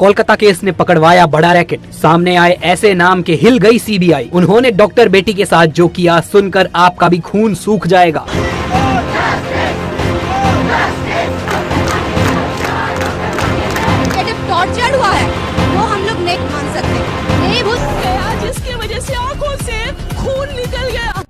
Kolkata case ने पकड़वाया बड़ा रैकेट। सामने आए ऐसे नाम के हिल गई सीबीआई। उन्होंने डॉक्टर बेटी के साथ जो किया सुनकर आपका भी खून सूख जाएगा। टॉर्चर हुआ है वो हम लोग नहीं मान सकते। नहीं भूल गया जिसकी वजह से आंखों से खून निकल गया।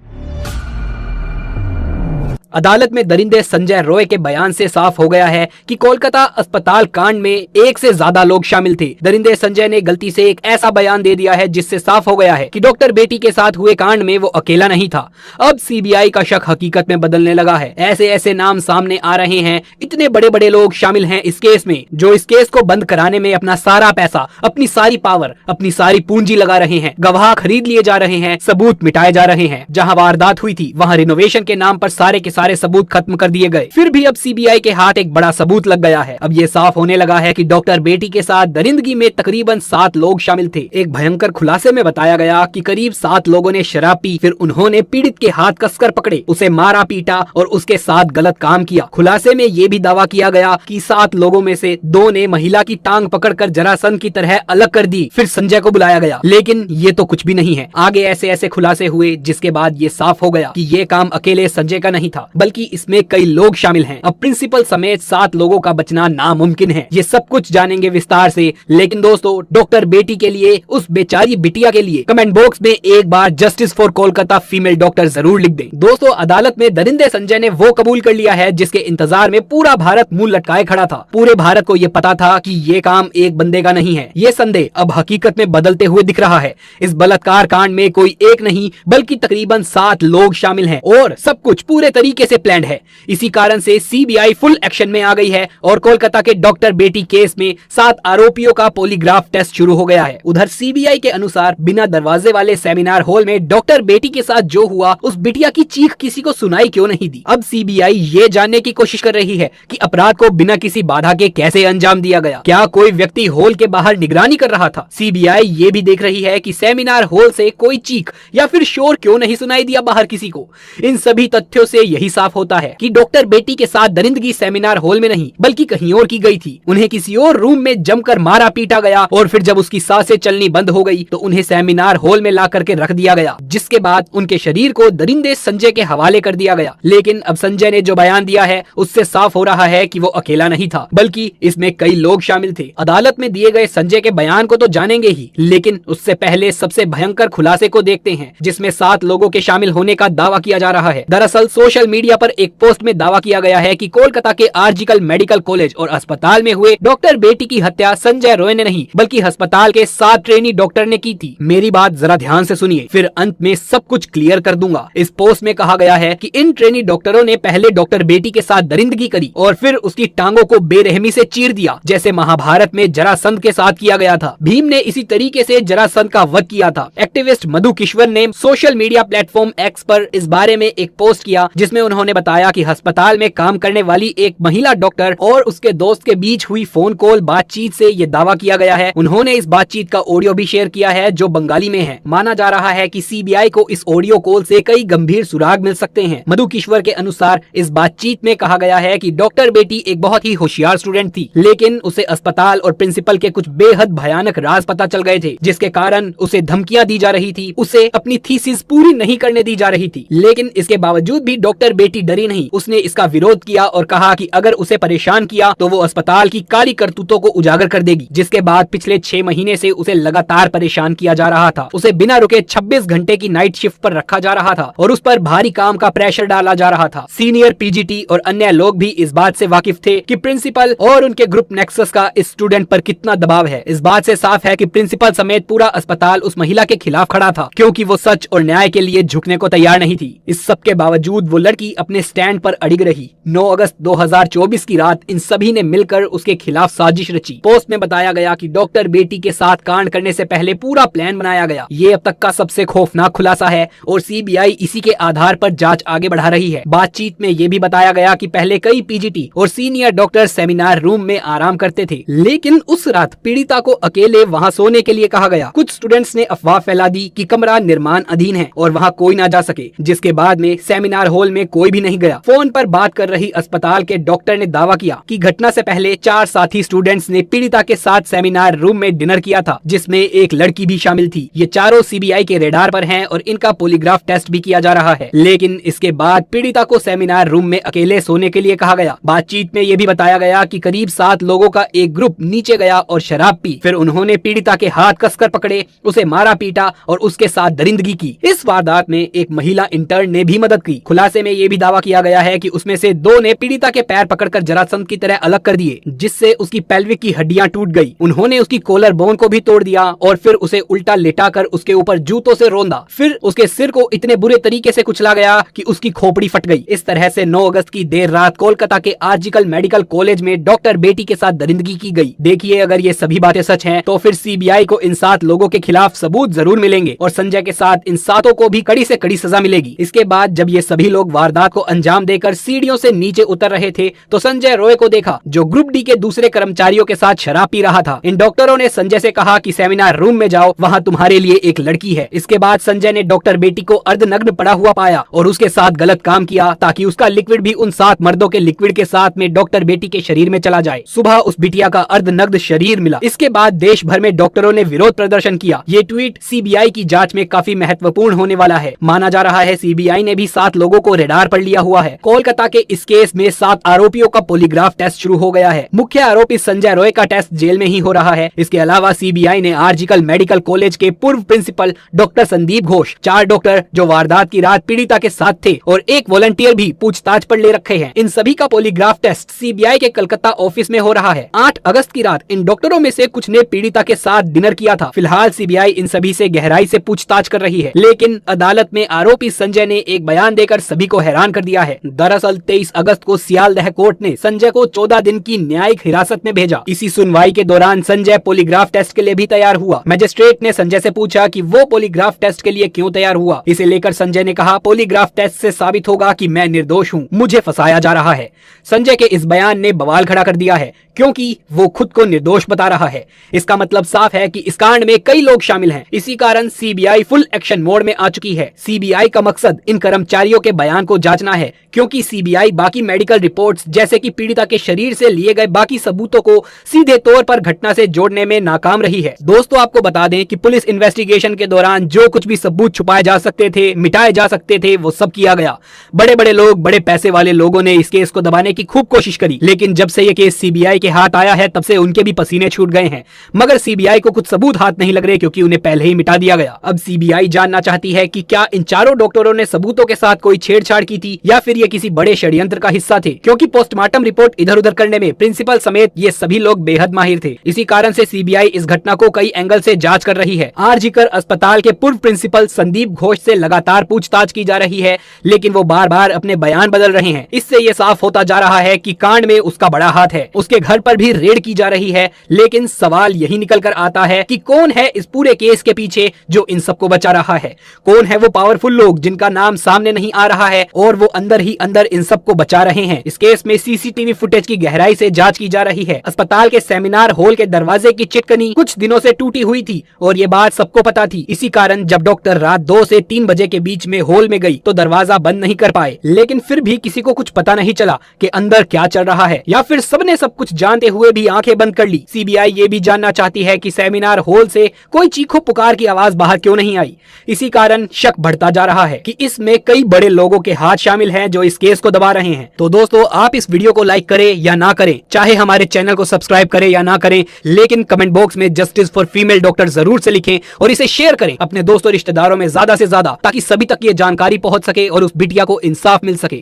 अदालत में दरिंदे संजय रॉय के बयान से साफ हो गया है कि कोलकाता अस्पताल कांड में एक से ज्यादा लोग शामिल थे। दरिंदे संजय ने गलती से एक ऐसा बयान दे दिया है जिससे साफ हो गया है कि डॉक्टर बेटी के साथ हुए कांड में वो अकेला नहीं था। अब सीबीआई का शक हकीकत में बदलने लगा है। ऐसे ऐसे नाम सामने आ रहे हैं, इतने बड़े बड़े लोग शामिल हैं इस केस में, जो इस केस को बंद कराने में अपना सारा पैसा, अपनी सारी पावर, अपनी सारी पूंजी लगा रहे हैं। गवाह खरीद लिए जा रहे हैं, सबूत मिटाए जा रहे हैं। जहां वारदात हुई थी वहां रिनोवेशन के नाम पर सारे के सारे सबूत खत्म कर दिए गए। फिर भी अब सीबीआई के हाथ एक बड़ा सबूत लग गया है। अब ये साफ होने लगा है कि डॉक्टर बेटी के साथ दरिंदगी में तकरीबन 7 लोग शामिल थे। एक भयंकर खुलासे में बताया गया कि करीब 7 लोगों ने शराब पी, फिर उन्होंने पीड़ित के हाथ कसकर पकड़े, उसे मारा पीटा और उसके साथ गलत काम किया। खुलासे में ये भी दावा किया गया कि 7 लोगों में से 2 ने महिला की टांग पकड़कर जरासंध की तरह अलग कर दी। फिर संजय को बुलाया गया, लेकिन ये तो कुछ भी नहीं है। आगे ऐसे ऐसे खुलासे हुए जिसके बाद ये साफ हो गया कि ये काम अकेले संजय का नहीं था, बल्कि इसमें कई लोग शामिल हैं। अब प्रिंसिपल समेत 7 लोगों का बचना नामुमकिन है। ये सब कुछ जानेंगे विस्तार से। लेकिन दोस्तों, डॉक्टर बेटी के लिए, उस बेचारी बिटिया के लिए कमेंट बॉक्स में एक बार justice for Kolkata female doctor जरूर लिख दें। दोस्तों, अदालत में दरिंदे संजय ने वो कबूल कर लिया है जिसके इंतजार में पूरा भारत मुंह लटकाए खड़ा था। पूरे भारत को ये पता था कि ये काम एक बंदे का नहीं है। ये संदेह अब हकीकत में बदलते हुए दिख रहा है। इस बलात्कार कांड में कोई एक नहीं बल्कि तकरीबन 7 लोग शामिल हैं और सब कुछ पूरे तरीके से प्लान्ड है। इसी कारण से सीबीआई फुल एक्शन में आ गई है और कोलकाता के डॉक्टर बेटी केस में 7 आरोपियों का पॉलीग्राफ टेस्ट शुरू हो गया है। उधर सीबीआई के अनुसार बिना दरवाजे वाले सेमिनार हॉल में डॉक्टर बेटी के साथ जो हुआ, उस बिटिया की चीख किसी को सुनाई क्यों नहीं दी। अब सीबीआई ये जानने की कोशिश कर रही है कि अपराध को बिना किसी बाधा के कैसे अंजाम दिया गया। क्या कोई व्यक्ति हॉल के बाहर निगरानी कर रहा था? सीबीआई ये भी देख रही है कि सेमिनार हॉल से कोई चीख या फिर शोर क्यों नहीं सुनाई दिया बाहर किसी को। इन सभी तथ्यों से यही साफ होता है कि डॉक्टर बेटी के साथ दरिंदगी सेमिनार हॉल में नहीं बल्कि कहीं और की गई थी। उन्हें किसी और रूम में जमकर मारा पीटा गया और फिर जब उसकी सांसें चलनी बंद हो गई तो उन्हें सेमिनार हॉल में ला करके रख दिया गया, जिसके बाद उनके शरीर को दरिंदे संजय के हवाले कर दिया गया। लेकिन अब संजय ने जो बयान दिया है उससे साफ हो रहा है कि वो अकेला नहीं था, बल्कि इसमें कई लोग शामिल थे। अदालत में दिए गए संजय के बयान को तो जानेंगे ही, लेकिन उससे पहले सबसे भयंकर खुलासे को देखते हैं जिसमें 7 लोगों के शामिल होने का दावा किया जा रहा है। दरअसल सोशल मीडिया पर एक पोस्ट में दावा किया गया है कि कोलकाता के आरजिकल मेडिकल कॉलेज और अस्पताल में हुए डॉक्टर बेटी की हत्या संजय रॉय ने नहीं बल्कि अस्पताल के 7 ट्रेनी डॉक्टर ने की थी। मेरी बात जरा ध्यान से सुनिए, फिर अंत में सब कुछ क्लियर कर दूंगा। इस पोस्ट में कहा गया है कि इन ट्रेनी डॉक्टरों ने पहले डॉक्टर बेटी के साथ दरिंदगी करी और फिर उसकी टांगों को बेरहमी से चीर दिया, जैसे महाभारत में जरासंध के साथ किया गया था। भीम ने इसी तरीके से जरासंध का वध किया था। एक्टिविस्ट मधु किश्वर ने सोशल मीडिया प्लेटफॉर्म एक्स पर इस बारे में एक पोस्ट किया जिसमें उन्होंने बताया कि अस्पताल में काम करने वाली एक महिला डॉक्टर और उसके दोस्त के बीच हुई फोन कॉल बातचीत से ये दावा किया गया है। उन्होंने इस बातचीत का ऑडियो भी शेयर किया है जो बंगाली में है। माना जा रहा है कि सीबीआई को इस ऑडियो कॉल से कई गंभीर सुराग मिल सकते हैं। मधु किश्वर के अनुसार इस बातचीत में कहा गया है कि डॉक्टर बेटी एक बहुत ही होशियार स्टूडेंट थी, लेकिन उसे अस्पताल और प्रिंसिपल के कुछ बेहद भयानक राज पता चल गए थे, जिसके कारण उसे धमकियां दी जा रही थी, उसे अपनी थीसिस पूरी नहीं करने दी जा रही थी। लेकिन इसके बावजूद भी डॉक्टर बेटी डरी नहीं, उसने इसका विरोध किया और कहा कि अगर उसे परेशान किया तो वो अस्पताल की काली करतूतों को उजागर कर देगी। जिसके बाद पिछले 6 महीने से उसे लगातार परेशान किया जा रहा था। उसे बिना रुके 26 घंटे की नाइट शिफ्ट पर रखा जा रहा था और उस पर भारी काम का प्रेशर डाला जा रहा था। सीनियर पीजीटी और अन्य लोग भी इस बात से वाकिफ थे कि प्रिंसिपल और उनके ग्रुप नेक्सस का इस स्टूडेंट पर कितना दबाव है। इस बात से साफ है कि प्रिंसिपल समेत पूरा अस्पताल उस महिला के खिलाफ खड़ा था, क्योंकि वो सच और न्याय के लिए झुकने को तैयार नहीं थी। इस सब के बावजूद वो लड़की अपने स्टैंड पर अड़िग रही। 9 अगस्त 2024 की रात इन सभी ने मिलकर उसके खिलाफ साजिश रची। पोस्ट में बताया गया कि डॉक्टर बेटी के साथ कांड करने से पहले पूरा प्लान बनाया गया। ये अब तक का सबसे खौफनाक खुलासा है और सीबीआई इसी के आधार पर जांच आगे बढ़ा रही है। बातचीत में ये भी बताया गया कि पहले कई पीजीटी और सीनियर डॉक्टर सेमिनार रूम में आराम करते थे, लेकिन उस रात पीड़िता को अकेले वहां सोने के लिए कहा गया। कुछ स्टूडेंट्स ने अफवाह फैला दी कि कमरा निर्माण अधीन है और वहां कोई ना जा सके, जिसके बाद में सेमिनार हॉल में कोई भी नहीं गया। फोन पर बात कर रही अस्पताल के डॉक्टर ने दावा किया कि घटना से पहले 4 साथी स्टूडेंट्स ने पीड़िता के साथ सेमिनार रूम में डिनर किया था, जिसमें एक लड़की भी शामिल थी। ये चारों सीबीआई के रेडार पर हैं और इनका पॉलीग्राफ टेस्ट भी किया जा रहा है। लेकिन इसके बाद पीड़िता को सेमिनार रूम में अकेले सोने के लिए कहा गया। बातचीत में ये भी बताया गया कि करीब 7 लोगों का एक ग्रुप नीचे गया और शराब पी। फिर उन्होंने पीड़िता के हाथ कसकर पकड़े, उसे मारा पीटा और उसके साथ दरिंदगी की। इस वारदात में एक महिला इंटर्न ने भी मदद की। खुलासे में ये भी दावा किया गया है कि उसमें से 2 ने पीड़िता के पैर पकड़कर जरासंध की तरह अलग कर दिए, जिससे उसकी पेल्विक की हड्डियां टूट गई। उन्होंने उसकी कॉलर बोन को भी तोड़ दिया और फिर उसे उल्टा लेटाकर उसके ऊपर जूतों से रौंदा। फिर उसके सिर को इतने बुरे तरीके से कुचला गया कि उसकी खोपड़ी फट गई। इस तरह से 9 अगस्त की देर रात कोलकाता के आरजीकर मेडिकल कॉलेज में डॉक्टर बेटी के साथ दरिंदगी की गई। देखिए, अगर ये सभी बातें सच हैं, तो फिर सीबीआई को इन 7 लोगों के खिलाफ सबूत जरूर मिलेंगे और संजय के साथ इन 7 को भी कड़ी से कड़ी सजा मिलेगी। इसके बाद जब ये सभी लोग वारदात को अंजाम देकर सीढ़ियों से नीचे उतर रहे थे, तो संजय रॉय को देखा, जो ग्रुप डी के दूसरे कर्मचारियों के साथ शराब पी रहा था। इन डॉक्टरों ने संजय से कहा कि सेमिनार रूम में जाओ, वहाँ तुम्हारे लिए एक लड़की है। इसके बाद संजय ने डॉक्टर बेटी को अर्धनग्न पड़ा हुआ पाया और उसके साथ गलत काम किया, ताकि उसका लिक्विड भी उन 7 मर्दों के लिक्विड के साथ में डॉक्टर बेटी के शरीर में चला जाए। सुबह उस बिटिया का अर्धनग्न शरीर मिला। इसके बाद देश भर में डॉक्टरों ने विरोध प्रदर्शन किया। ये ट्वीट सीबीआई की जांच में काफी महत्वपूर्ण होने वाला है। माना जा रहा है सीबीआई ने भी 7 लोगों को रेडार पर लिया हुआ है। कोलकाता के इस केस में 7 आरोपियों का पॉलीग्राफ टेस्ट शुरू हो गया है। मुख्य आरोपी संजय रॉय का टेस्ट जेल में ही हो रहा है। इसके अलावा सीबीआई ने आरजीकर मेडिकल कॉलेज के पूर्व principal doctor Sandeep Ghosh, 4 doctor जो वारदात की रात पीड़िता के साथ थे और एक वॉलंटियर भी पूछताछ पर ले रखे हैं। इन सभी का पॉलीग्राफ टेस्ट सीबीआई के कलकत्ता ऑफिस में हो रहा है। 8 अगस्त की रात इन डॉक्टरों में से कुछ ने पीड़िता के साथ डिनर किया था। फिलहाल सीबीआई इन सभी से गहराई से पूछताछ कर रही है, लेकिन अदालत में आरोपी संजय ने एक बयान देकर सभी को हैरान कर दिया है। दरअसल 23 अगस्त को सियालदह कोर्ट ने संजय को 14 दिन की न्यायिक हिरासत में भेजा। इसी सुनवाई के दौरान संजय पॉलीग्राफ टेस्ट के लिए भी तैयार हुआ। मजिस्ट्रेट ने संजय से पूछा कि वो पॉलीग्राफ टेस्ट के लिए क्यों तैयार हुआ। इसे लेकर संजय ने कहा, पॉलीग्राफ टेस्ट से साबित होगा कि मैं निर्दोष हूँ, मुझे फंसाया जा रहा है। संजय के इस बयान ने बवाल खड़ा कर दिया है, क्योंकि वो खुद को निर्दोष बता रहा है। इसका मतलब साफ है कि इस कांड में कई लोग शामिल हैं। इसी कारण सीबीआई फुल एक्शन मोड में आ चुकी है। सीबीआई का मकसद इन कर्मचारियों के बयान को जांचना है, क्योंकि सीबीआई बाकी मेडिकल रिपोर्ट्स जैसे कि पीड़िता के शरीर से लिए गए बाकी सबूतों को सीधे तौर पर घटना से जोड़ने में नाकाम रही है। दोस्तों, आपको बता दें कि पुलिस इन्वेस्टिगेशन के दौरान जो कुछ भी सबूत छुपाए जा सकते थे, मिटाए जा सकते थे, वो सब किया गया। बड़े बड़े लोग, बड़े पैसे वाले लोगों ने इस केस को दबाने की खूब कोशिश करी, लेकिन जब से ये केस सीबीआई के हाथ आया है, तब से उनके भी पसीने छूट गए हैं। मगर सीबीआई को कुछ सबूत हाथ नहीं लग रहे, क्योंकि उन्हें पहले ही मिटा दिया गया। अब सीबीआई जानना चाहती है कि क्या इन चारों डॉक्टरों ने सबूतों के साथ कोई छेड़छाड़ की थी, या फिर ये किसी बड़े षड्यंत्र का हिस्सा थे, क्योंकि पोस्टमार्टम रिपोर्ट इधर उधर करने में प्रिंसिपल समेत ये सभी लोग बेहद माहिर थे। इसी कारण से सीबीआई इस घटना को कई एंगल से जांच कर रही है। आरजीकर अस्पताल के पूर्व प्रिंसिपल संदीप घोष से लगातार पूछताछ की जा रही है, लेकिन वो बार बार अपने बयान बदल रहे हैं। इससे ये साफ होता जा रहा है कि कांड में उसका बड़ा हाथ है। उसके घर पर भी रेड की जा रही है, लेकिन सवाल यही निकल कर आता है कि कौन है इस पूरे केस के पीछे जो इन सबको बचा रहा है। कौन है वो पावरफुल लोग जिनका नाम सामने नहीं आ रहा है और वो अंदर ही अंदर इन सबको बचा रहे हैं। इस केस में सीसीटीवी फुटेज की गहराई से जांच की जा रही है। अस्पताल के सेमिनार हॉल के दरवाजे की चिटकनी कुछ दिनों से टूटी हुई थी और ये बात सबको पता थी। इसी कारण जब डॉक्टर रात 2 से 3 बजे के बीच में हॉल में गई तो दरवाजा बंद नहीं कर पाए, लेकिन फिर भी किसी को कुछ पता नहीं चला कि अंदर क्या चल रहा है, या फिर सबने सब कुछ जानते हुए भी आंखें बंद कर ली। सीबीआई ये भी जानना चाहती है कि सेमिनार हॉल से कोई चीखो पुकार की आवाज बाहर क्यों नहीं आई। इसी कारण शक बढ़ता जा रहा है कि इसमें कई बड़े लोगों के हाथ शामिल हैं जो इस केस को दबा रहे हैं। तो दोस्तों, आप इस वीडियो को लाइक करें या ना करें, चाहे हमारे चैनल को सब्सक्राइब करें या ना करें, लेकिन कमेंट बॉक्स में जस्टिस फॉर फीमेल डॉक्टर जरूर से लिखें और इसे शेयर करें अपने दोस्तों रिश्तेदारों में ज्यादा से ज्यादा, ताकि सभी तक ये जानकारी पहुंच सके और उस बिटिया को इंसाफ मिल सके।